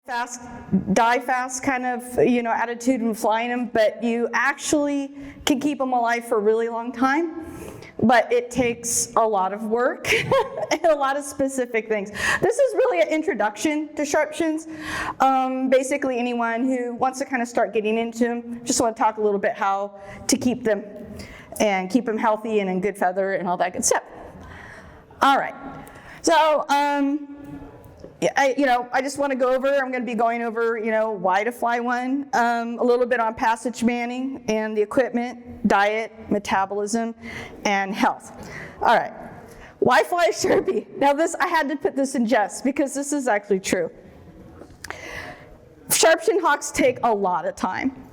fast, die fast kind of, attitude when flying them, but you actually can keep them alive for a really long time. But it takes a lot of work and a lot of specific things. This is really an introduction to Sharp-shinneds. Basically, anyone who wants to kind of start getting into them, just want to talk a little bit how to keep them and keep them healthy and in good feather and all that good stuff. All right, so I just want to go over, I'm going to be going over, why to fly one, a little bit on passage manning and the equipment, diet, metabolism, and health. All right, why fly a Sharpie? Now I had to put this in jest because this is actually true. Sharp-shinned hawks take a lot of time.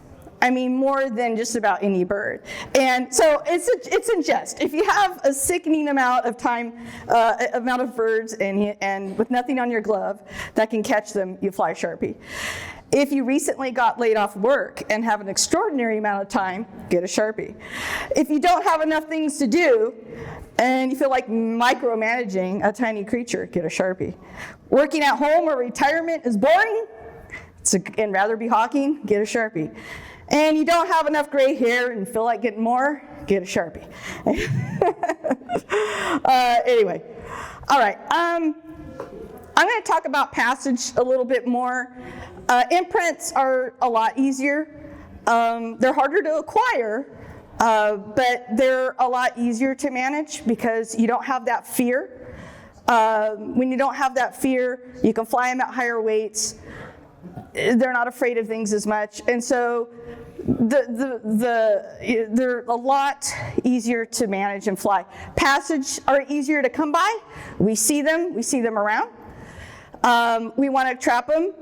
I mean, more than just about any bird. And so it's in jest. If you have a sickening amount of time, amount of birds and with nothing on your glove that can catch them, you fly a Sharpie. If you recently got laid off work and have an extraordinary amount of time, get a Sharpie. If you don't have enough things to do and you feel like micromanaging a tiny creature, get a Sharpie. Working at home or retirement is boring and rather be hawking, get a Sharpie. And you don't have enough gray hair and feel like getting more, get a Sharpie. Anyway, all right. I'm going to talk about passage a little bit more. Imprints are a lot easier. They're harder to acquire, but they're a lot easier to manage because you don't have that fear. When you don't have that fear, you can fly them at higher weights. They're not afraid of things as much, and so they're a lot easier to manage and fly. Passage are easier to come by. We see them around. We want to trap them,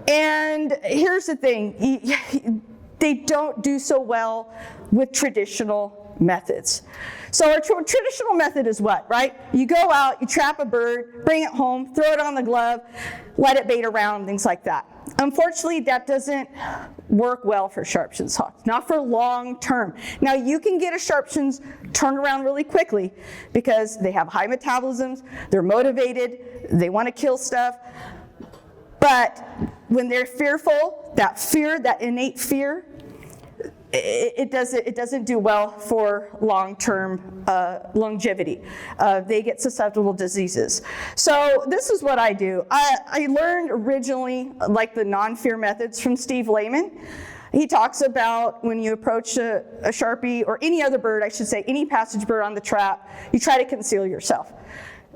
and here's the thing: they don't do so well with traditional methods. So our traditional method is what, right? You go out, you trap a bird, bring it home, throw it on the glove, let it bait around, things like that. Unfortunately, that doesn't work well for Sharp-shinned hawks, not for long term. Now, you can get a Sharp-shinned turned around really quickly because they have high metabolisms, they're motivated, they want to kill stuff. But when they're fearful, that innate fear, it doesn't do well for long-term longevity. They get susceptible diseases. So this is what I do. I learned originally like the non-fear methods from Steve Lehman. He talks about when you approach a Sharpie or any other bird, I should say, any passage bird on the trap, you try to conceal yourself.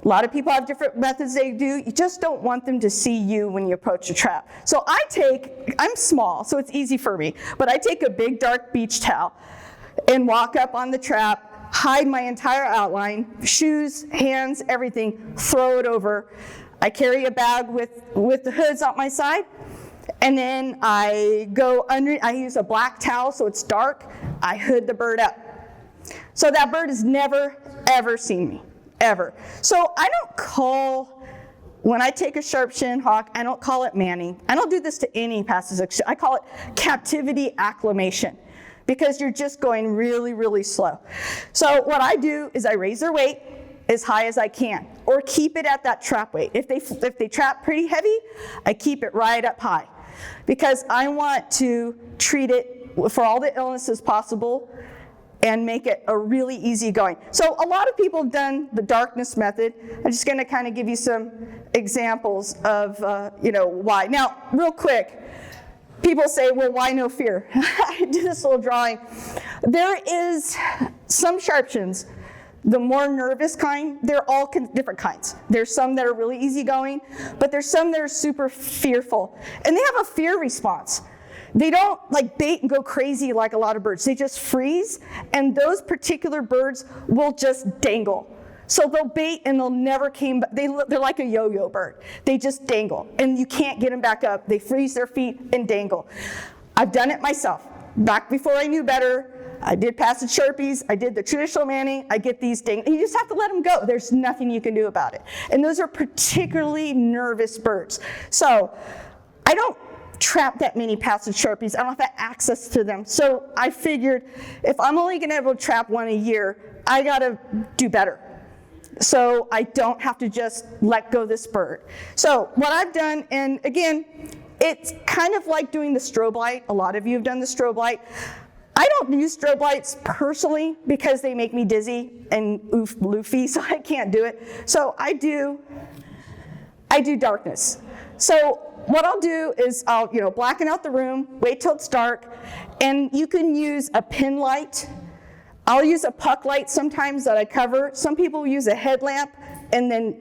A lot of people have different methods they do. You just don't want them to see you when you approach a trap. So I'm small, so it's easy for me, but I take a big dark beach towel and walk up on the trap, hide my entire outline, shoes, hands, everything, throw it over. I carry a bag with the hoods on my side, and then I go under, I use a black towel so it's dark, I hood the bird up. So that bird has never, ever seen me. Ever. So I don't call, when I take a Sharp-shinned hawk, I don't call it manning. I don't do this to any passage. I call it captivity acclimation because you're just going really, really slow. So what I do is I raise their weight as high as I can or keep it at that trap weight. If they trap pretty heavy, I keep it right up high because I want to treat it for all the illnesses possible and make it a really easy going. So a lot of people have done the darkness method. I'm just gonna kind of give you some examples of why. Now, real quick, people say, well, why no fear? I did this little drawing. There is some Sharp-shinneds, the more nervous kind, they're all different kinds. There's some that are really easygoing, but there's some that are super fearful. And they have a fear response. They don't like bait and go crazy like a lot of birds. They just freeze, and those particular birds will just dangle. So they'll bait and they'll never came back. They're like a yo-yo bird. They just dangle, and you can't get them back up. They freeze their feet and dangle. I've done it myself. Back before I knew better, I did passage Sharpies, I did the traditional manning, I get these dang, and you just have to let them go. There's nothing you can do about it. And those are particularly nervous birds. So I don't trap that many passage Sharpies. I don't have that access to them. So I figured if I'm only gonna be able to trap one a year, I gotta do better. So I don't have to just let go this bird. So what I've done, and again, it's kind of like doing the strobe light. A lot of you have done the strobe light. I don't use strobe lights personally because they make me dizzy and loofy, so I can't do it. So I do darkness. So what I'll do is I'll blacken out the room, wait till it's dark, and you can use a pin light. I'll use a puck light sometimes that I cover. Some people use a headlamp and then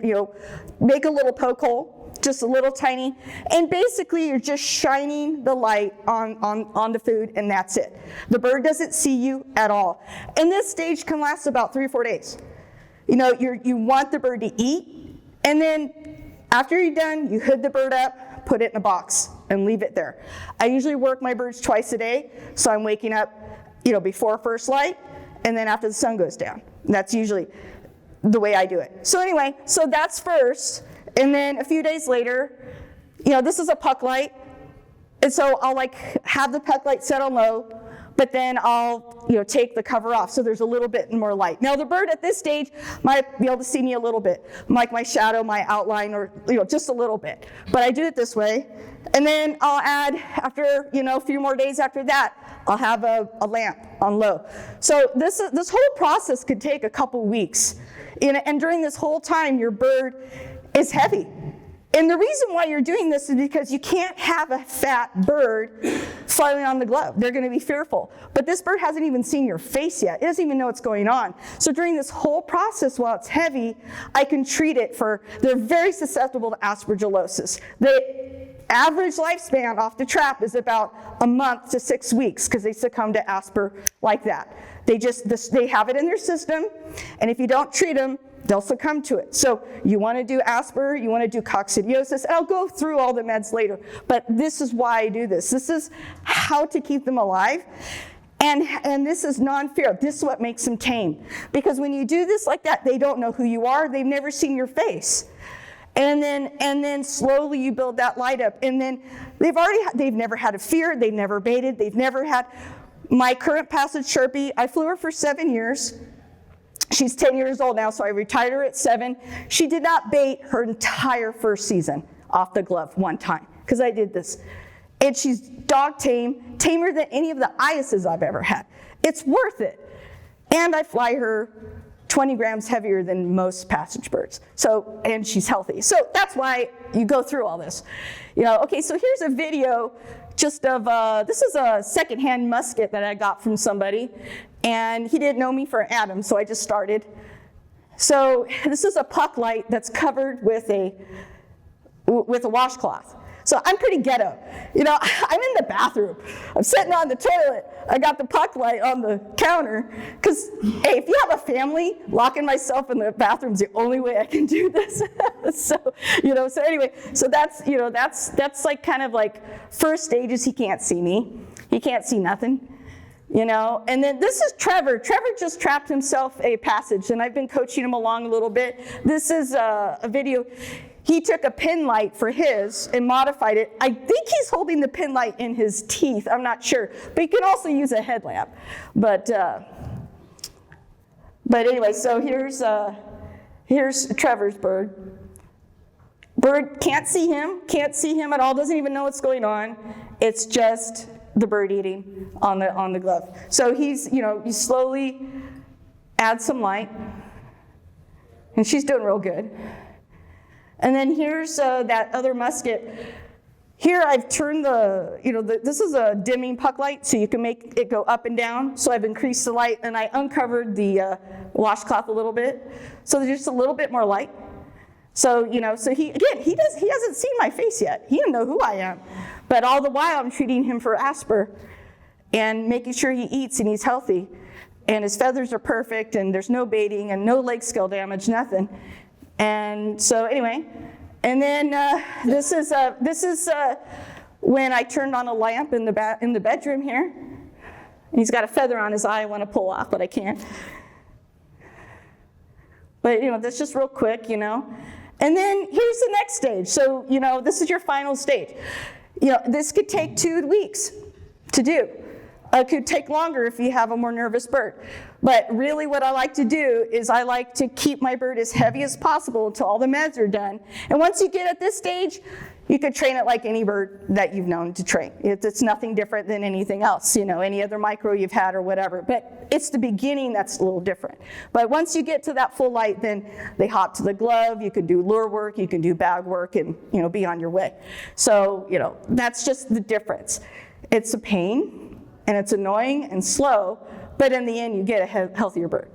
make a little poke hole, just a little tiny, and basically you're just shining the light on the food, and that's it. The bird doesn't see you at all. And this stage can last about 3 or 4 days. You want the bird to eat, and then after you're done, you hood the bird up, put it in a box, and leave it there. I usually work my birds twice a day, so I'm waking up before first light, and then after the sun goes down. And that's usually the way I do it. So anyway, so that's first. And then a few days later, this is a puck light. And so I'll have the puck light set on low, but then I'll take the cover off so there's a little bit more light. Now the bird at this stage might be able to see me a little bit, like my shadow, my outline, or just a little bit. But I do it this way. And then I'll add, after a few more days after that, I'll have a lamp on low. So this whole process could take a couple weeks. And during this whole time, your bird is heavy. And the reason why you're doing this is because you can't have a fat bird flying on the glove. They're going to be fearful. But this bird hasn't even seen your face yet. It doesn't even know what's going on. So during this whole process, while it's heavy, I can treat it they're very susceptible to aspergillosis. The average lifespan off the trap is about a month to 6 weeks because they succumb to asper like that. They have it in their system, and if you don't treat them, they'll succumb to it. So you want to do asper, you want to do coccidiosis, and I'll go through all the meds later, but this is why I do this. This is how to keep them alive, and this is non-fear. This is what makes them tame, because when you do this like that, they don't know who you are, they've never seen your face. And then slowly you build that light up, and then they've never had a fear, they've never baited, they've never had. My current passage Sharpie, I flew her for 7 years. She's 10 years old now, so I retired her at 7. She did not bait her entire first season off the glove one time, because I did this. And she's dog tame, tamer than any of the ISs I've ever had. It's worth it. And I fly her 20 grams heavier than most passage birds. And she's healthy. So that's why you go through all this. Okay, so here's a video just of, this is a secondhand musket that I got from somebody, and he didn't know me for Adam, so I just started. So this is a puck light that's covered with a washcloth. So I'm pretty ghetto. I'm in the bathroom. I'm sitting on the toilet. I got the puck light on the counter. Because, hey, if you have a family, locking myself in the bathroom is the only way I can do this. So anyway, so that's like kind of like first stages. He can't see me. He can't see nothing. And then this is Trevor. Trevor just trapped himself a passage, and I've been coaching him along a little bit. This is a video. He took a pin light for his and modified it. I think he's holding the pin light in his teeth. I'm not sure. But you can also use a headlamp. But anyway, so here's Trevor's bird. Bird can't see him at all, doesn't even know what's going on. It's just the bird eating on the glove. So you slowly add some light, and she's doing real good. And then here's that other musket. Here I've turned this is a dimming puck light, so you can make it go up and down. So I've increased the light, and I uncovered the washcloth a little bit. So there's just a little bit more light. So, so he hasn't seen my face yet. He doesn't know who I am. But all the while I'm treating him for asper and making sure he eats and he's healthy. And his feathers are perfect, and there's no baiting and no leg scale damage, nothing. And so anyway, and then this is when I turned on a lamp in the bedroom here. And he's got a feather on his eye I want to pull off, but I can't. But that's just real quick, And then here's the next stage. So this is your final stage. This could take 2 weeks to do. It could take longer if you have a more nervous bird. But really what I like to do is I like to keep my bird as heavy as possible until all the meds are done. And once you get at this stage, you could train it like any bird that you've known to train. It's nothing different than anything else, any other micro you've had or whatever. But it's the beginning that's a little different. But once you get to that full light, then they hop to the glove. You can do lure work, you can do bag work, and be on your way. So that's just the difference. It's a pain, and it's annoying and slow, but in the end, you get a healthier bird.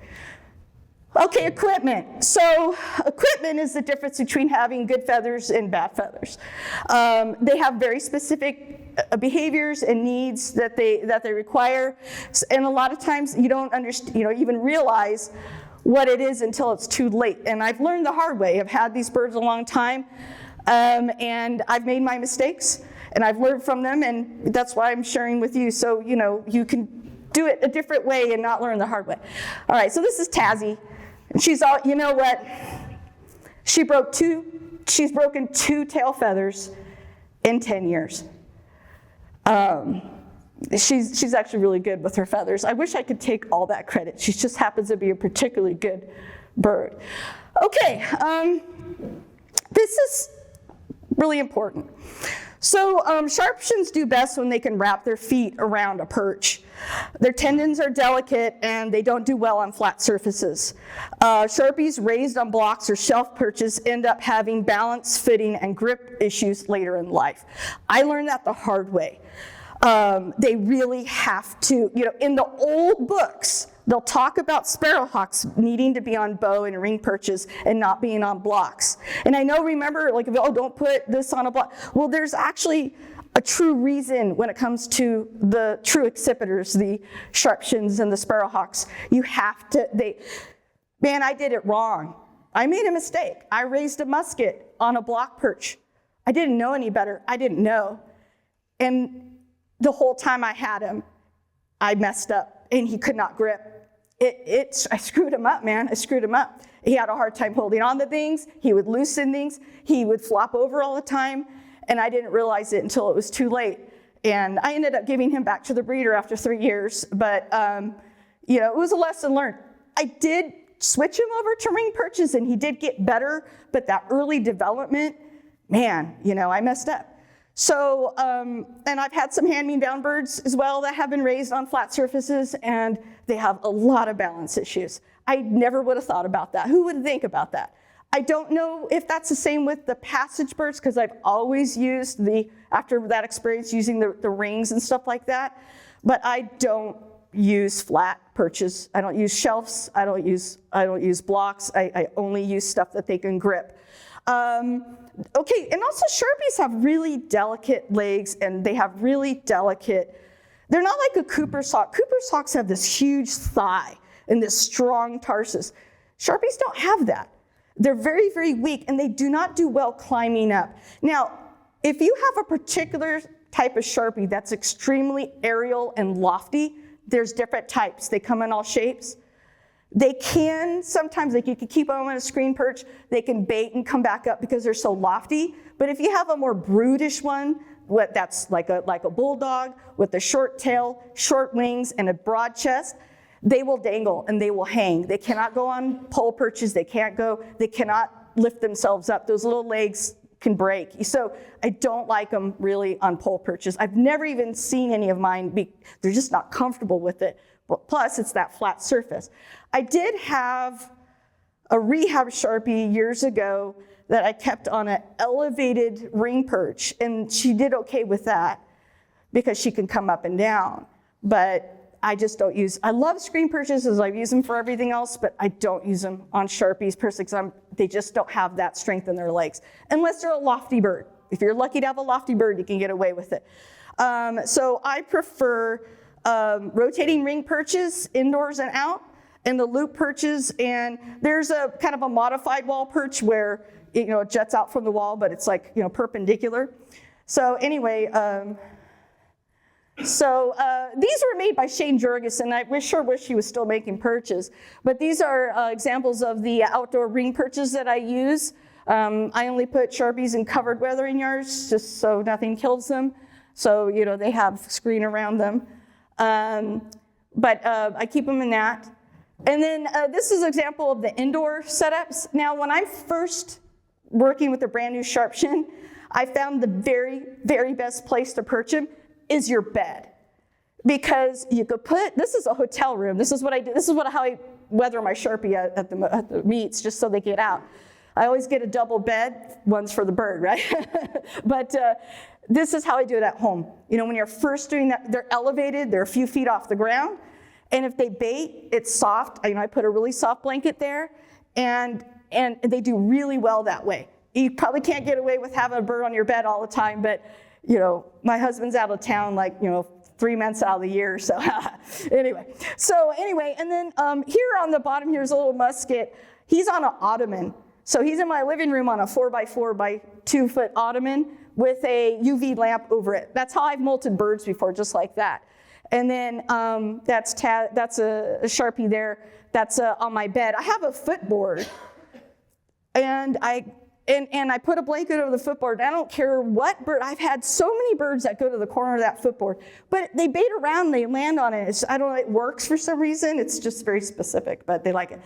Okay, equipment. So equipment is the difference between having good feathers and bad feathers. They have very specific behaviors and needs that they require, and a lot of times you don't even realize what it is until it's too late. And I've learned the hard way. I've had these birds a long time, and I've made my mistakes, and I've learned from them, and that's why I'm sharing with you. So you can do it a different way and not learn the hard way. All right, so this is Tazzy. And she's all, what? She's broken 2 tail feathers in 10 years. She's actually really good with her feathers. I wish I could take all that credit. She just happens to be a particularly good bird. Okay, this is really important. So Sharp-shinneds do best when they can wrap their feet around a perch. Their tendons are delicate and they don't do well on flat surfaces. Sharpies raised on blocks or shelf perches end up having balance, fitting, and grip issues later in life. I learned that the hard way. They really have to, in the old books, they'll talk about sparrowhawks needing to be on bow and ring perches and not being on blocks. And I know, remember, don't put this on a block. Well, there's actually a true reason when it comes to the true accipiters, the Sharp-shinneds and the sparrowhawks. You have to, I did it wrong. I made a mistake. I raised a musket on a block perch. I didn't know any better. I didn't know. And the whole time I had him, I messed up and he could not grip. I screwed him up, man. I screwed him up. He had a hard time holding on to things. He would loosen things. He would flop over all the time. And I didn't realize it until it was too late. And I ended up giving him back to the breeder after 3 years. But, it was a lesson learned. I did switch him over to ring perches and he did get better. But that early development, man, I messed up. So, and I've had some hand-me-down birds as well that have been raised on flat surfaces, and they have a lot of balance issues. I never would have thought about that. Who would think about that? I don't know if that's the same with the passage birds, because I've always used after that experience, using the rings and stuff like that. But I don't use flat perches. I don't use shelves. I don't use blocks. I only use stuff that they can grip. Okay, and also Sharpies have really delicate legs, and they have really delicate, they're not like a Cooper's hawk. Cooper's hawks have this huge thigh and this strong tarsus. Sharpies don't have that. They're very, very weak, and they do not do well climbing up. Now, if you have a particular type of Sharpie that's extremely aerial and lofty, there's different types. They come in all shapes. They can, sometimes you can keep them on a screen perch, they can bait and come back up because they're so lofty. But if you have a more brutish one, that's like a bulldog with a short tail, short wings, and a broad chest, they will dangle and they will hang. They cannot go on pole perches, they cannot lift themselves up. Those little legs can break. So I don't like them really on pole perches. I've never even seen any of mine they're just not comfortable with it. Plus, it's that flat surface. I did have a rehab Sharpie years ago that I kept on an elevated ring perch, and she did okay with that because she can come up and down. But I just don't I love screen perches as I use them for everything else, but I don't use them on Sharpies personally because they just don't have that strength in their legs, unless they're a lofty bird. If you're lucky to have a lofty bird, you can get away with it. So I prefer rotating ring perches indoors and out, and the loop perches, and there's a kind of a modified wall perch where it juts out from the wall, but it's perpendicular. So anyway, these were made by Shane Jurgis, and I sure wish he was still making perches. But these are examples of the outdoor ring perches that I use. I only put Sharpies in covered weathering yards just so nothing kills them. So they have screen around them. But I keep them in that. And then this is an example of the indoor setups. Now, when I'm first working with a brand new Sharp-shinned, I found the very, very best place to perch him is your bed. Because you could this is a hotel room. This is what I do. This is how I weather my Sharpie at the meets, just so they get out. I always get a double bed, one's for the bird, right? But this is how I do it at home. You know, when you're first doing that, they're elevated, they're a few feet off the ground. And if they bait, it's soft. I put a really soft blanket there, and they do really well that way. You probably can't get away with having a bird on your bed all the time, but you know, my husband's out of town, like, you know, 3 months out of the year, so anyway, and then here on the bottom here is a little musket. He's on an ottoman. So he's in my living room on a 4x4 by 2 foot ottoman with a UV lamp over it. That's how I've molted birds before, just like that. And then that's a Sharpie there. That's on my bed. I have a footboard, and I put a blanket over the footboard. I don't care what bird. I've had so many birds that go to the corner of that footboard, but they bait around, they land on it. I don't know, it works for some reason. It's just very specific, but they like it.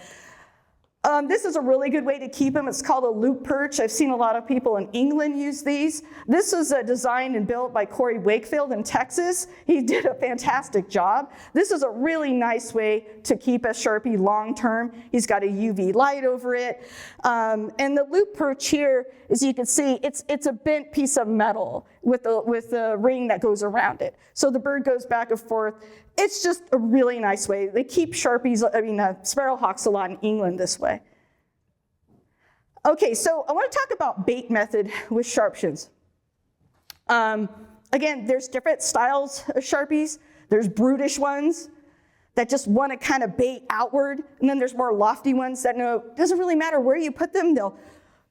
This is a really good way to keep them. It's called a loop perch. I've seen a lot of people in England use these. This was designed and built by Corey Wakefield in Texas. He did a fantastic job. This is a really nice way to keep a Sharpie long term. He's got a UV light over it. And the loop perch here, as you can see, it's a bent piece of metal with a ring that goes around it. So the bird goes back and forth. It's just a really nice way. They keep sparrowhawks a lot in England this way. Okay, so I want to talk about bait method with Sharp-shinneds. Again, there's different styles of Sharpies. There's brutish ones that just want to kind of bait outward, and then there's more lofty ones that know it doesn't really matter where you put them, they'll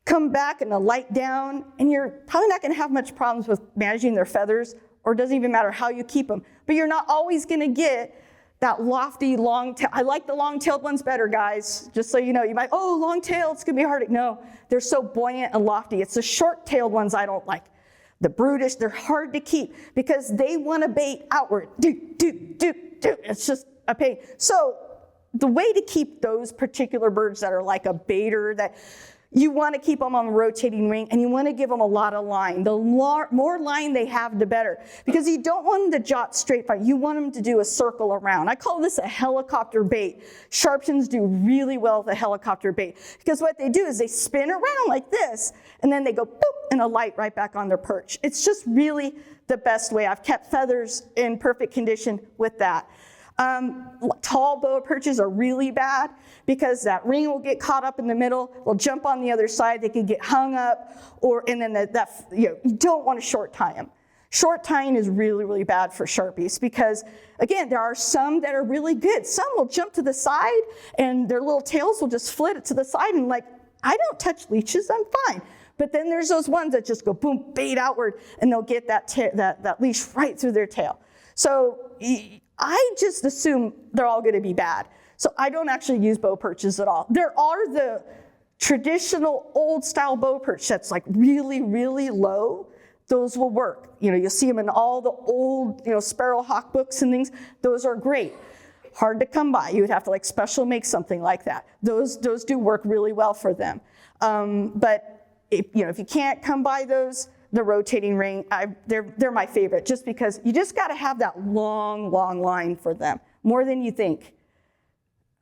come back and they'll light down, and you're probably not going to have much problems with managing their feathers, or it doesn't even matter how you keep them. But you're not always going to get that lofty long tail. I like the long-tailed ones better, guys. Just so you know, you might, long tail, it's going to be hard. No, they're so buoyant and lofty. It's the short-tailed ones I don't like. The brutish, they're hard to keep because they want to bait outward. It's just a pain. So the way to keep those particular birds that are like a baiter, that you want to keep them on a rotating ring, and you want to give them a lot of line. The more line they have, the better. Because you don't want them to jot straight fine. You want them to do a circle around. I call this a helicopter bait. Sharp-shinneds do really well with a helicopter bait. Because what they do is they spin around like this, and then they go boop, and alight right back on their perch. It's just really the best way. I've kept feathers in perfect condition with that. Tall boa perches are really bad because that ring will get caught up in the middle, they'll jump on the other side, they can get hung up, and then you don't want to short tie them. Short tying is really, really bad for Sharpies because, again, there are some that are really good. Some will jump to the side and their little tails will just flit it to the side, and like, I don't touch leashes, I'm fine. But then there's those ones that just go boom, bait outward, and they'll get that leash right through their tail. So I just assume they're all going to be bad. So I don't actually use bow perches at all. There are the traditional old style bow perch that's like really, really low. Those will work. You'll see them in all the old, sparrowhawk books and things. Those are great. Hard to come by. You would have to like special make something like that. Those do work really well for them. But if you can't come by those, the rotating ring, they're my favorite, just because you just got to have that long, long line for them, more than you think.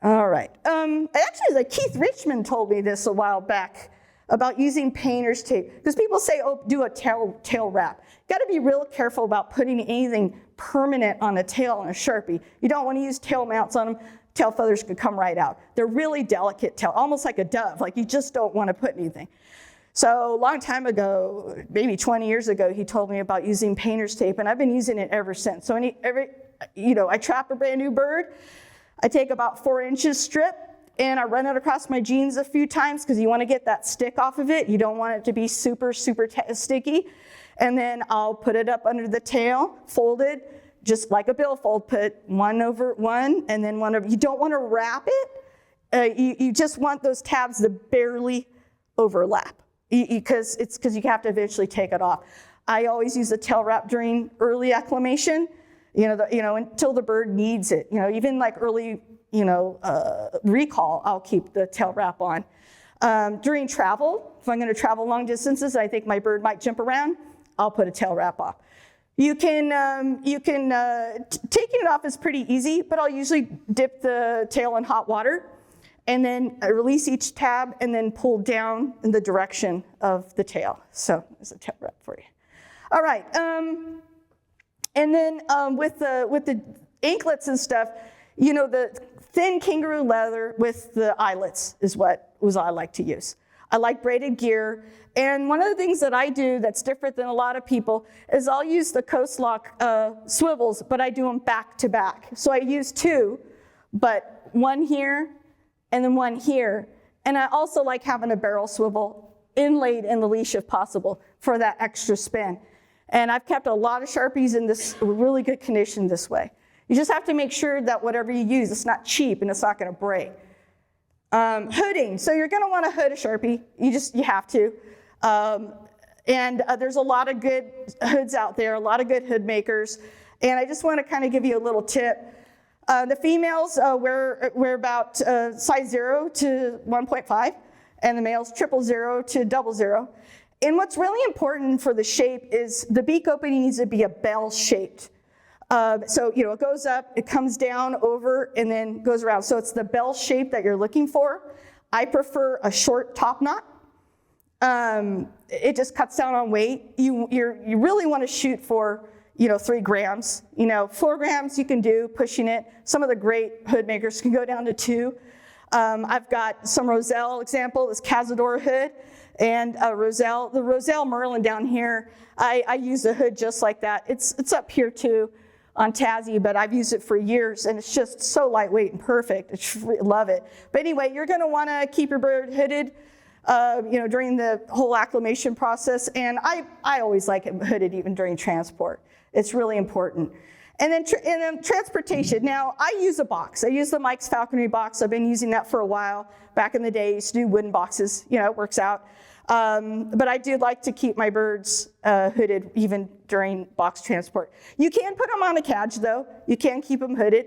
All right. Actually, Keith Richmond told me this a while back about using painter's tape, because people say, do a tail wrap. You got to be real careful about putting anything permanent on a tail on a Sharpie. You don't want to use tail mounts on them. Tail feathers could come right out. They're really delicate tail, almost like a dove. Like, you just don't want to put anything. So a long time ago, maybe 20 years ago, he told me about using painter's tape, and I've been using it ever since. So I trap a brand new bird, I take about 4 inches strip, and I run it across my jeans a few times because you want to get that stick off of it. You don't want it to be super, super sticky. And then I'll put it up under the tail, folded, just like a billfold, put one over one, and then one over. You don't want to wrap it. You just want those tabs to barely overlap, because you have to eventually take it off. I always use a tail wrap during early acclimation, until the bird needs it. Even like early recall, I'll keep the tail wrap on. During travel, if I'm going to travel long distances, I think my bird might jump around, I'll put a tail wrap off. Taking it off is pretty easy, but I'll usually dip the tail in hot water and then release each tab and then pull down in the direction of the tail. So there's a tail wrap for you. All right, and then with the anklets and stuff, the thin kangaroo leather with the eyelets is what I like to use. I like braided gear, and one of the things that I do that's different than a lot of people is I'll use the coast lock swivels, but I do them back to back. So I use two, but one here and then one here. And I also like having a barrel swivel inlaid in the leash if possible for that extra spin. And I've kept a lot of Sharpies in this really good condition this way. You just have to make sure that whatever you use, it's not cheap and it's not going to break. Hooding, so you're going to want to hood a Sharpie. You have to. There's a lot of good hoods out there, a lot of good hood makers. And I just want to kind of give you a little tip. The females wear about size 0 to 1.5, and the males 000 to 00. And what's really important for the shape is the beak opening needs to be a bell-shaped. It goes up, it comes down over, and then goes around. So it's the bell shape that you're looking for. I prefer a short top knot. It just cuts down on weight. You really want to shoot for 3 grams. 4 grams you can do pushing it. Some of the great hood makers can go down to 2. I've got some Roselle example, this Cazador hood, and the Roselle Merlin down here. I use a hood just like that. It's up here too on Tassie, but I've used it for years, and it's just so lightweight and perfect. I love it. But anyway, you're going to want to keep your bird hooded, during the whole acclimation process, and I always like it hooded even during transport. It's really important. And then transportation. Now, I use a box. I use the Mike's Falconry box. I've been using that for a while. Back in the day, I used to do wooden boxes. It works out. But I do like to keep my birds hooded even during box transport. You can put them on a cadge, though. You can keep them hooded.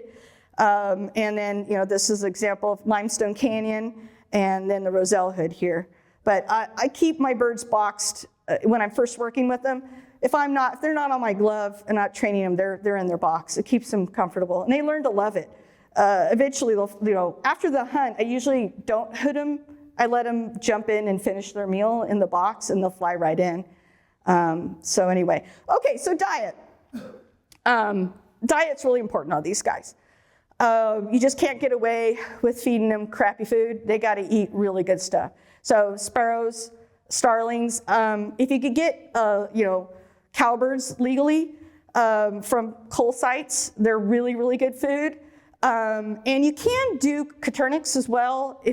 And then, this is an example of Limestone Canyon and then the Roselle hood here. But I keep my birds boxed when I'm first working with them. If they're not on my glove and not training them, they're in their box. It keeps them comfortable, and they learn to love it. Eventually, after the hunt, I usually don't hood them. I let them jump in and finish their meal in the box, and they'll fly right in. So anyway, okay, so diet. Diet's really important on these guys. You just can't get away with feeding them crappy food. They got to eat really good stuff. So sparrows, starlings, if you could get, cowbirds legally from coal sites, they're really, really good food. And you can do coturnix as well.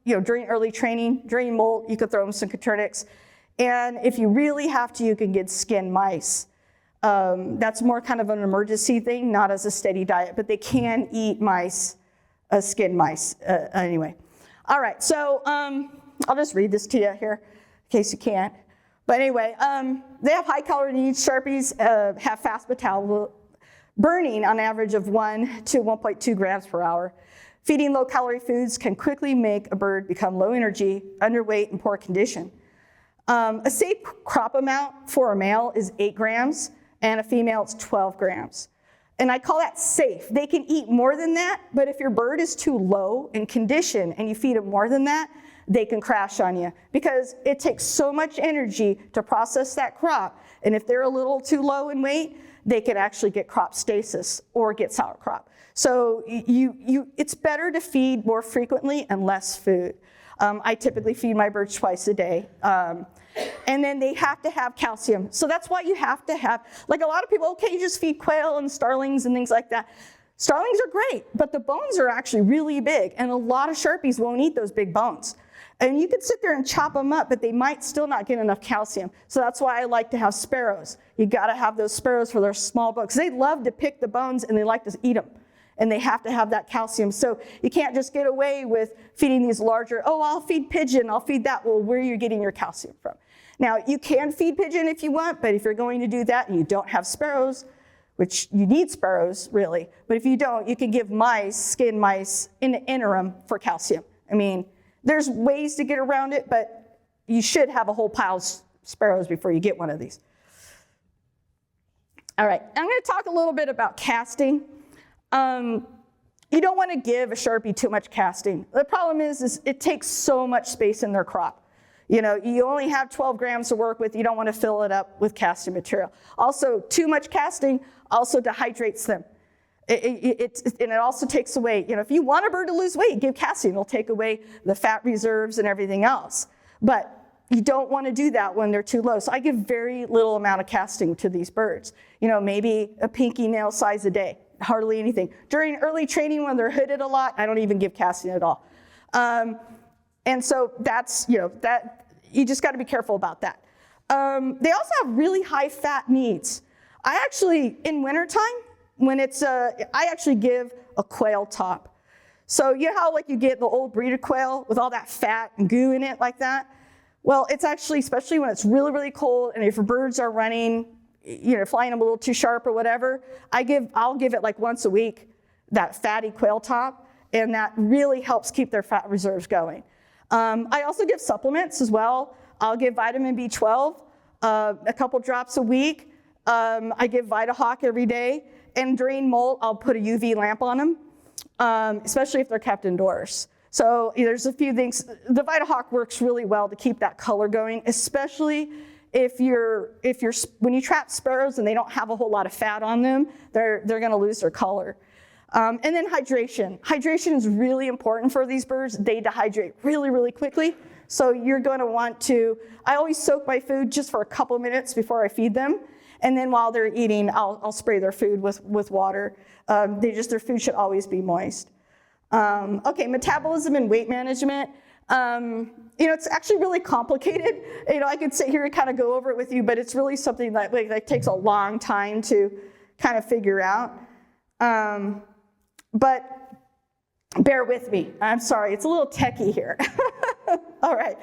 During early training, during molt, you could throw them some coturnix. And if you really have to, you can get skinned mice. That's more kind of an emergency thing, not as a steady diet, but they can eat mice, skinned mice, anyway. All right, so I'll just read this to you here, in case you can't. But anyway, they have high calorie needs. Sharpies have fast metabolism, burning on average of 1 to 1.2 grams per hour. Feeding low-calorie foods can quickly make a bird become low energy, underweight, and poor condition. A safe crop amount for a male is 8 grams, and a female it's 12 grams. And I call that safe. They can eat more than that, but if your bird is too low in condition and you feed them more than that, they can crash on you because it takes so much energy to process that crop. And if they're a little too low in weight, they can actually get crop stasis or get sour crop. So it's better to feed more frequently and less food. I typically feed my birds twice a day. And then they have to have calcium. So that's why you have to have, like a lot of people, okay, you just feed quail and starlings and things like that. Starlings are great, but the bones are actually really big, and a lot of Sharpies won't eat those big bones. And you could sit there and chop them up, but they might still not get enough calcium. So that's why I like to have sparrows. You gotta have those sparrows for their small bones. They love to pick the bones and they like to eat them. And they have to have that calcium. So you can't just get away with feeding these larger, I'll feed pigeon, I'll feed that. Well, where are you getting your calcium from? Now, you can feed pigeon if you want, but if you're going to do that and you don't have sparrows, which you need sparrows, really. But if you don't, you can give mice, skin mice, in the interim for calcium. I mean, there's ways to get around it, but you should have a whole pile of sparrows before you get one of these. All right, I'm going to talk a little bit about casting. You don't want to give a Sharpie too much casting. The problem is it takes so much space in their crop. You know, you only have 12 grams to work with. You don't want to fill it up with casting material. Also, too much casting also dehydrates them. And it also takes away, you know, if you want a bird to lose weight, give casting. It'll take away the fat reserves and everything else. But you don't want to do that when they're too low. So I give very little amount of casting to these birds. You know, maybe a pinky nail size a day, hardly anything. During early training when they're hooded a lot, I don't even give casting at all. And so that's, you know, that you just got to be careful about that. They also have really high fat needs. I actually, in wintertime, when it's, I actually give a quail top. So you know how like you get the old breeder quail with all that fat and goo in it like that? Well, it's actually, especially when it's really, really cold and if your birds are running, you know, flying them a little too sharp or whatever, I'll give it like once a week, that fatty quail top, and that really helps keep their fat reserves going. I also give supplements as well. I'll give vitamin B12, a couple drops a week. I give VitaHawk every day. And during molt, I'll put a UV lamp on them, especially if they're kept indoors. So there's a few things. The VitaHawk works really well to keep that color going, especially when you trap sparrows and they don't have a whole lot of fat on them, they're going to lose their color. And then hydration. Hydration is really important for these birds. They dehydrate really, really quickly. So you're going to want to, I always soak my food just for a couple minutes before I feed them. And then while they're eating, I'll spray their food with water. Their food should always be moist. Okay, metabolism and weight management. You know, it's actually really complicated. You know, I could sit here and kind of go over it with you, but it's really something that takes a long time to kind of figure out. But bear with me. I'm sorry, it's a little techie here. All right.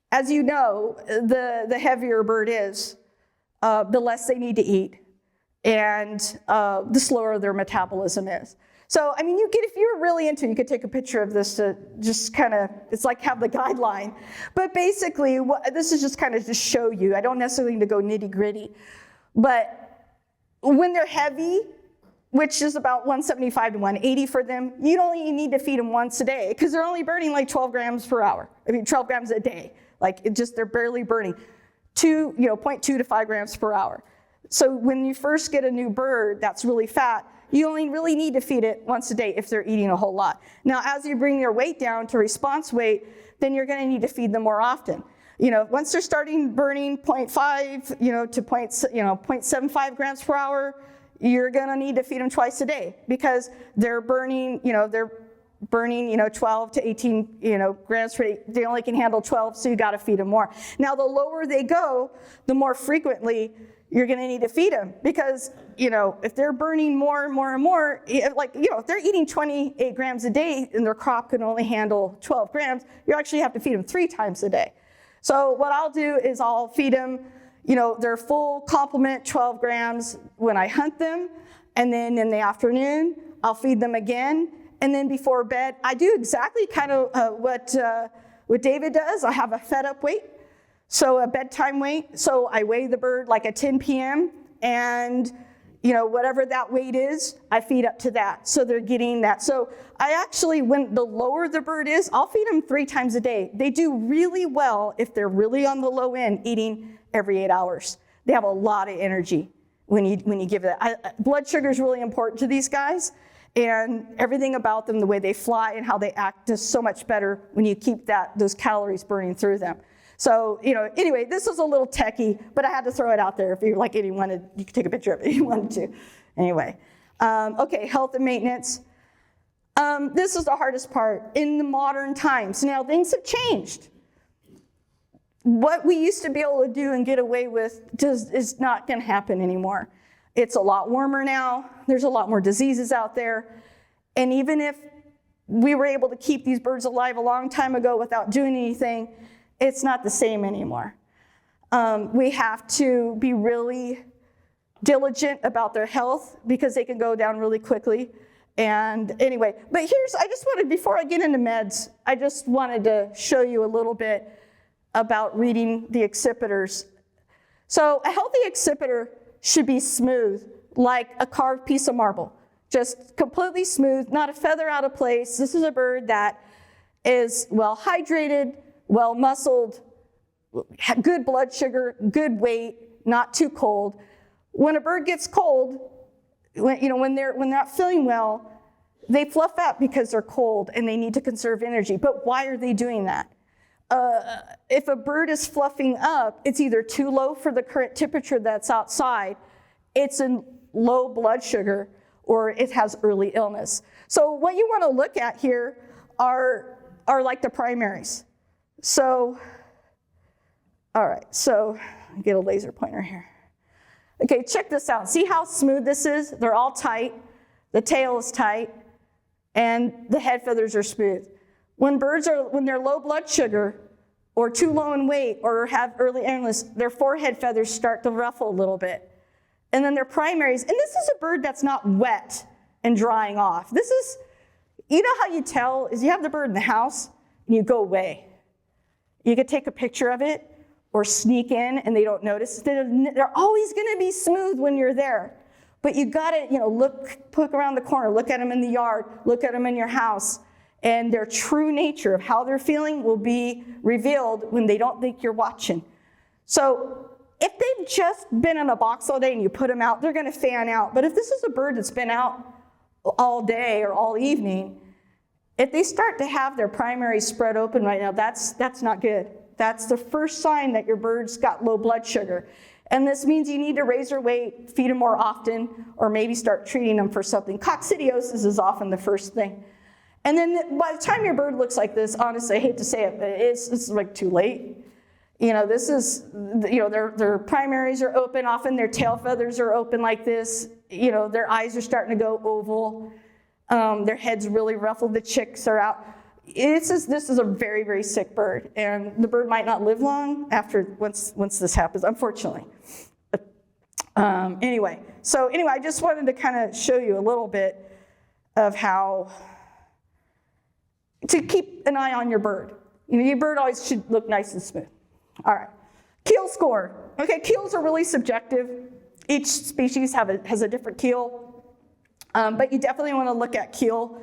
As you know, the heavier a bird is, the less they need to eat, and the slower their metabolism is. So, I mean, if you're really into it, you could take a picture of this to just kind of, it's like have the guideline. But basically, this is just kind of to show you. I don't necessarily need to go nitty gritty. But when they're heavy, which is about 175 to 180 for them, you only need to feed them once a day because they're only burning like 12 grams per hour. I mean, 12 grams a day. Like they're barely burning 0.2 to 5 grams per hour. So when you first get a new bird that's really fat, you only really need to feed it once a day if they're eating a whole lot. Now, as you bring their weight down to response weight, then you're going to need to feed them more often. You know, once they're starting burning 0.5, to 0.75 grams per hour, you're going to need to feed them twice a day because they're burning, 12 to 18, grams per day. They only can handle 12, so you got to feed them more. Now, the lower they go, the more frequently you're going to need to feed them because, if they're burning more and more and more, if they're eating 28 grams a day and their crop can only handle 12 grams, you actually have to feed them 3 times a day. So what I'll do is I'll feed them, their full complement, 12 grams when I hunt them, and then in the afternoon, I'll feed them again, and then before bed, I do exactly kind of what David does. I have a fed-up weight, so a bedtime weight. So I weigh the bird like at 10 p.m., and whatever that weight is, I feed up to that. So they're getting that. So I actually, when the lower the bird is, I'll feed them 3 times a day. They do really well if they're really on the low end, eating every 8 hours. They have a lot of energy when you give that. Blood sugar is really important to these guys, and everything about them, the way they fly and how they act, is so much better when you keep those calories burning through them. So, anyway, this was a little techie, but I had to throw it out there if you you could take a picture of it if you wanted to. Anyway, okay, health and maintenance. This is the hardest part in the modern times. Now, things have changed. What we used to be able to do and get away with is not going to happen anymore. It's a lot warmer now. There's a lot more diseases out there. And even if we were able to keep these birds alive a long time ago without doing anything, it's not the same anymore. We have to be really diligent about their health because they can go down really quickly. And anyway, but I just wanted, before I get into meds, I just wanted to show you a little bit about reading the accipiters. So a healthy accipiter should be smooth, like a carved piece of marble. Just completely smooth, not a feather out of place. This is a bird that is well hydrated, well muscled, good blood sugar, good weight, not too cold. When a bird gets cold, when they're not feeling well, they fluff out because they're cold and they need to conserve energy. But why are they doing that? If a bird is fluffing up, it's either too low for the current temperature that's outside, it's in low blood sugar, or it has early illness. So what you want to look at here are like the primaries. So, all right, so I'll get a laser pointer here. Okay, check this out. See how smooth this is? They're all tight. The tail is tight, and the head feathers are smooth. When they're low blood sugar, or too low in weight, or have early illness, their forehead feathers start to ruffle a little bit. And then their primaries, and this is a bird that's not wet and drying off. This is, you know how you tell is you have the bird in the house and you go away. You could take a picture of it or sneak in and they don't notice. They're always gonna be smooth when you're there. But you gotta, look around the corner, look at them in the yard, look at them in your house, and their true nature of how they're feeling will be revealed when they don't think you're watching. So if they've just been in a box all day and you put them out, they're gonna fan out. But if this is a bird that's been out all day or all evening, if they start to have their primaries spread open right now, that's not good. That's the first sign that your bird's got low blood sugar. And this means you need to raise their weight, feed them more often, or maybe start treating them for something. Coccidiosis is often the first thing. And then by the time your bird looks like this, honestly, I hate to say it, but it's like too late. This is, their primaries are open, often their tail feathers are open like this. Their eyes are starting to go oval. Their head's really ruffled, the chicks are out. This is a very, very sick bird, and the bird might not live long once this happens, unfortunately. Anyway, I just wanted to kind of show you a little bit of how to keep an eye on your bird. Your bird always should look nice and smooth. All right, keel score. Okay, keels are really subjective. Each species has a different keel, but you definitely want to look at keel.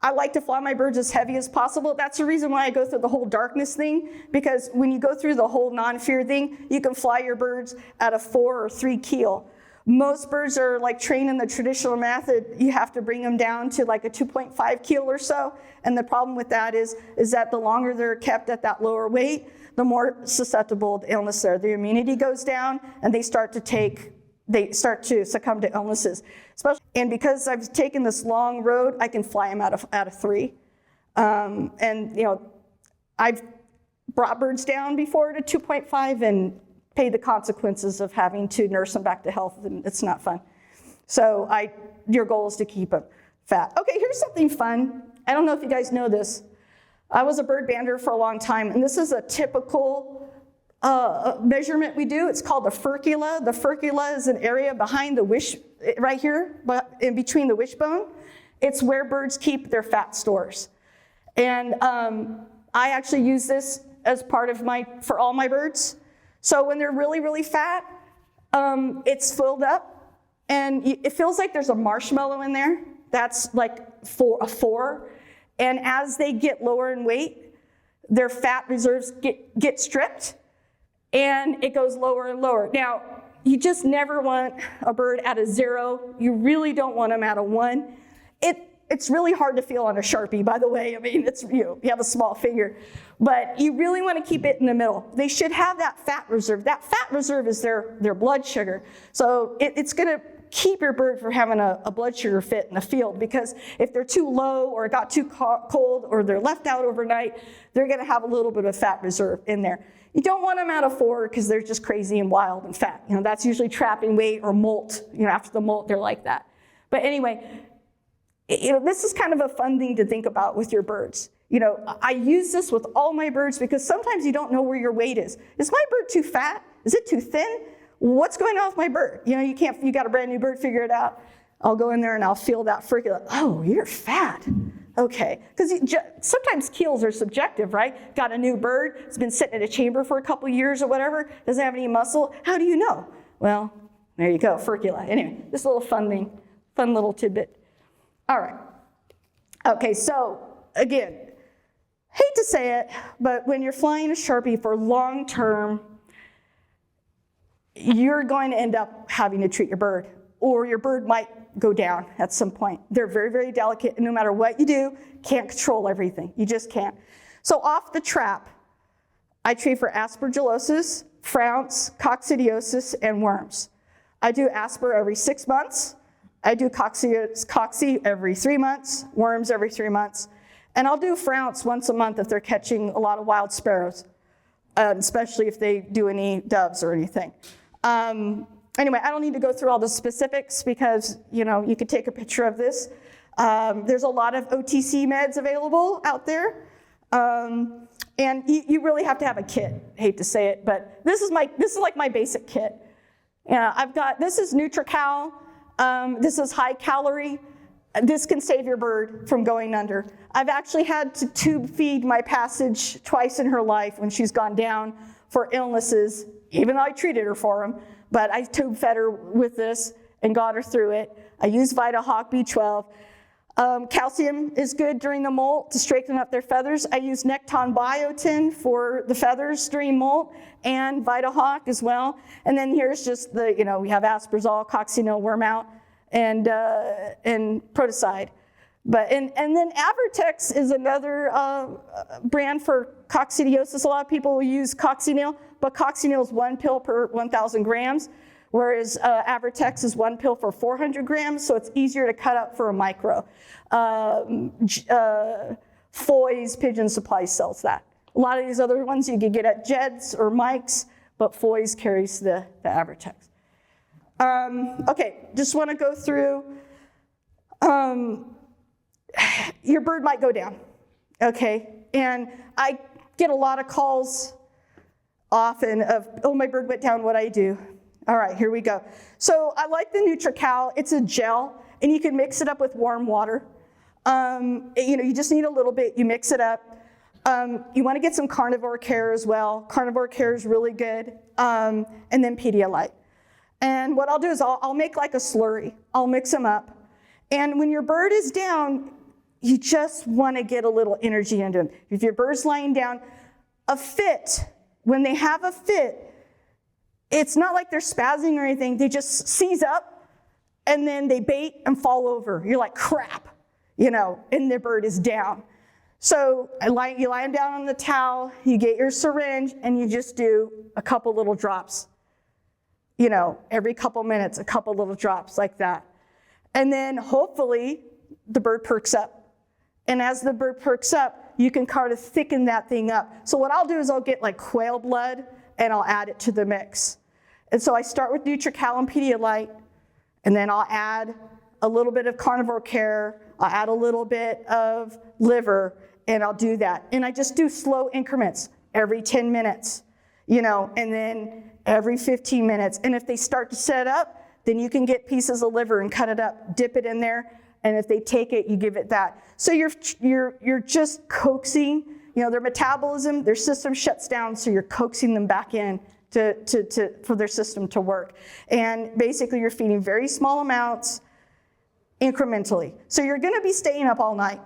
I like to fly my birds as heavy as possible. That's the reason why I go through the whole darkness thing, because when you go through the whole non-fear thing, you can fly your birds at a 4 or 3 keel. Most birds are like trained in the traditional method. You have to bring them down to like a 2.5 keel or so. And the problem with that is that the longer they're kept at that lower weight, the more susceptible to illness there. The immunity goes down and they start to succumb to illnesses. And because I've taken this long road, I can fly them out of 3. I've brought birds down before to 2.5 and paid the consequences of having to nurse them back to health, and it's not fun. So your goal is to keep them fat. Okay, here's something fun. I don't know if you guys know this. I was a bird bander for a long time, and this is a typical measurement we do. It's called the furcula. The furcula is an area behind the right here, but in between the wishbone. It's where birds keep their fat stores. And I actually use this as part of for all my birds. So when they're really, really fat, it's filled up, and it feels like there's a marshmallow in there. That's like a 4. And as they get lower in weight, their fat reserves get stripped, and it goes lower and lower. Now, you just never want a bird at a 0. You really don't want them at a 1. It's really hard to feel on a Sharpie, by the way. I mean, you have a small finger, but you really want to keep it in the middle. They should have that fat reserve. That fat reserve is their blood sugar. So it's going to keep your bird from having a blood sugar fit in the field, because if they're too low or it got too cold or they're left out overnight, they're going to have a little bit of fat reserve in there. You don't want them out of 4 because they're just crazy and wild and fat. That's usually trapping weight or molt. After the molt, they're like that. But anyway, this is kind of a fun thing to think about with your birds. I use this with all my birds because sometimes you don't know where your weight is. Is my bird too fat? Is it too thin? What's going on with my bird? You got a brand new bird, figure it out. I'll go in there and I'll feel that freaking, oh, you're fat. Okay, because sometimes keels are subjective, right? Got a new bird, it's been sitting in a chamber for a couple years or whatever, doesn't have any muscle. How do you know? Well, there you go, furcula. Anyway, this little fun little tidbit. All right. Okay, so again, hate to say it, but when you're flying a Sharpie for long term, you're going to end up having to treat your bird, or your bird might go down at some point. They're very, very delicate, and no matter what you do, can't control everything. You just can't. So off the trap, I treat for aspergillosis, flounce, coccidiosis, and worms. I do asper every 6 months. I do cocci every 3 months, worms every 3 months. And I'll do flounce once a month if they're catching a lot of wild sparrows, especially if they do any doves or anything. Anyway, I don't need to go through all the specifics because, you could take a picture of this. There's a lot of OTC meds available out there. And you really have to have a kit. Hate to say it, but this is like my basic kit. This is NutriCal. This is high calorie. This can save your bird from going under. I've actually had to tube feed my Passage twice in her life when she's gone down for illnesses, even though I treated her for them. But I tube fed her with this and got her through it. I use VitaHawk B12. Calcium is good during the molt to straighten up their feathers. I use Necton Biotin for the feathers during molt, and VitaHawk as well. And then here's just we have Asperzole, Coccinelle, Worm Out, and Proticide. And then Avertex is another brand for coccidiosis. A lot of people will use Coccinelle, but Coccinelle is 1 pill per 1,000 grams, whereas Avertex is 1 pill for 400 grams, so it's easier to cut up for a micro. Foy's Pigeon Supply sells that. A lot of these other ones you could get at Jed's or Mike's, but Foy's carries the Avertex. Okay, just want to go through. Your bird might go down, okay? And I get a lot of calls often of, oh, my bird went down, what do I do? All right, here we go. So I like the NutriCal. It's a gel, and you can mix it up with warm water. You just need a little bit. You mix it up. You want to get some Carnivore Care as well. Carnivore Care is really good. And then Pedialyte. And what I'll do is I'll make like a slurry. I'll mix them up. And when your bird is down, you just want to get a little energy into them. If your bird's lying down, a fit, when they have a fit, it's not like they're spazzing or anything. They just seize up, and then they bait and fall over. You're like, crap, and their bird is down. So you lie them down on the towel, you get your syringe, and you just do a couple little drops. Every couple minutes, a couple little drops like that. And then hopefully the bird perks up. And as the bird perks up, you can kind of thicken that thing up. So what I'll do is I'll get like quail blood and I'll add it to the mix. And so I start with NutriCal and Pedialyte, and then I'll add a little bit of Carnivore Care, I'll add a little bit of liver, and I'll do that. And I just do slow increments every 10 minutes, and then every 15 minutes. And if they start to set up, then you can get pieces of liver and cut it up, dip it in there, and if they take it, you give it that. So you're just coaxing, their metabolism, their system shuts down, so you're coaxing them back in for their system to work. And basically you're feeding very small amounts incrementally. So you're gonna be staying up all night.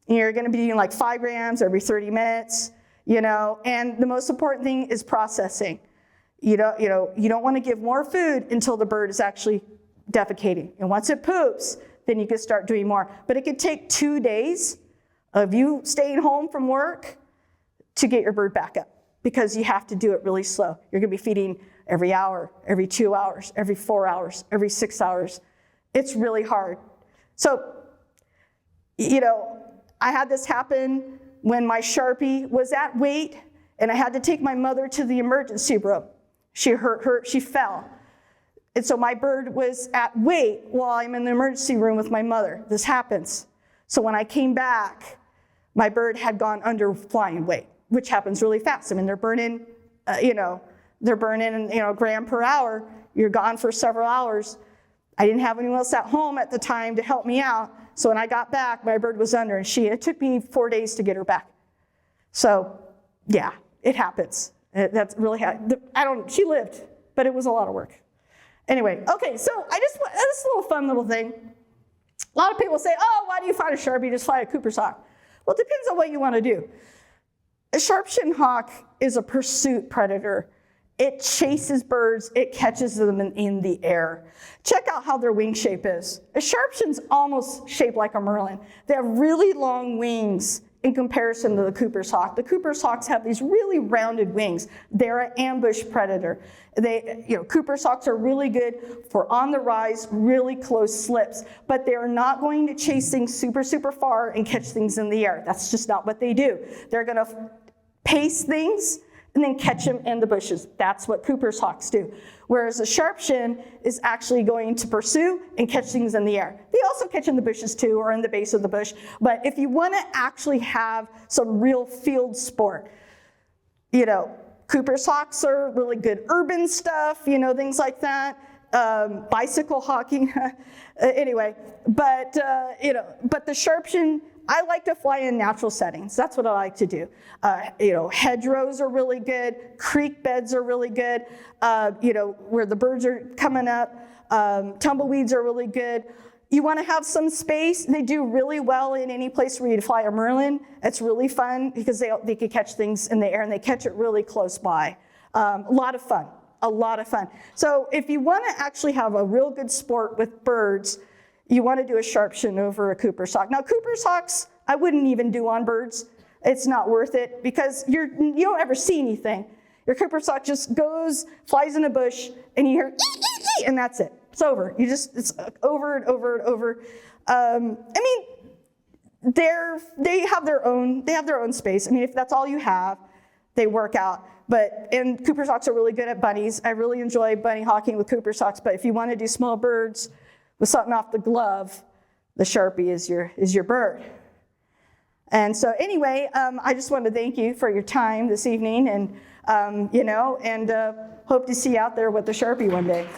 You're gonna be eating like 5 grams every 30 minutes, and the most important thing is processing. You don't want to give more food until the bird is actually defecating. And once it poops, then you can start doing more. But it could take 2 days of you staying home from work to get your bird back up, because you have to do it really slow. You're gonna be feeding every hour, every 2 hours, every 4 hours, every 6 hours. It's really hard. So, I had this happen when my Sharpie was at weight, and I had to take my mother to the emergency room. She fell. And so my bird was at weight while I'm in the emergency room with my mother. This happens. So when I came back, my bird had gone under flying weight, which happens really fast. They're burning, They're burning, a gram per hour. You're gone for several hours. I didn't have anyone else at home at the time to help me out. So when I got back, my bird was under, and it took me 4 days to get her back. So yeah, it happens. That's really, she lived, but it was a lot of work. Anyway, okay, so this little fun little thing. A lot of people say, oh, why do you fly a Sharpie? Just fly a Cooper's hawk. Well, it depends on what you want to do. A sharp-shinned hawk is a pursuit predator. It chases birds, it catches them in the air. Check out how their wing shape is. A sharp-shinned's almost shaped like a merlin. They have really long wings in comparison to the Cooper's hawk. The Cooper's hawks have these really rounded wings. They're an ambush predator. Cooper's hawks are really good for on the rise, really close slips, but they're not going to chase things super, super far and catch things in the air. That's just not what they do. They're gonna pace things and then catch them in the bushes. That's what Cooper's hawks do. Whereas a sharp-shinned is actually going to pursue and catch things in the air. They also catch in the bushes too, or in the base of the bush. But if you want to actually have some real field sport, Cooper's hawks are really good urban stuff, things like that. Bicycle hawking, anyway. But the sharp-shinned, I like to fly in natural settings. That's what I like to do. Hedgerows are really good. Creek beds are really good. Where the birds are coming up. Tumbleweeds are really good. You want to have some space. They do really well in any place where you fly a merlin. It's really fun because they can catch things in the air and they catch it really close by. A lot of fun. So if you want to actually have a real good sport with birds, you want to do a sharp-shinned over a Cooper's hawk. Now, Cooper's hawks, I wouldn't even do on birds. It's not worth it because you don't ever see anything. Your Cooper's hawk just flies in a bush, and you hear ee, ee, ee, and that's it. It's over. It's over and over and over. They have their own space. If that's all you have, they work out. And Cooper's hawks are really good at bunnies. I really enjoy bunny hawking with Cooper's hawks. But if you want to do small birds with something off the glove, the Sharpie is your bird. And so anyway, I just want to thank you for your time this evening, and hope to see you out there with the Sharpie one day.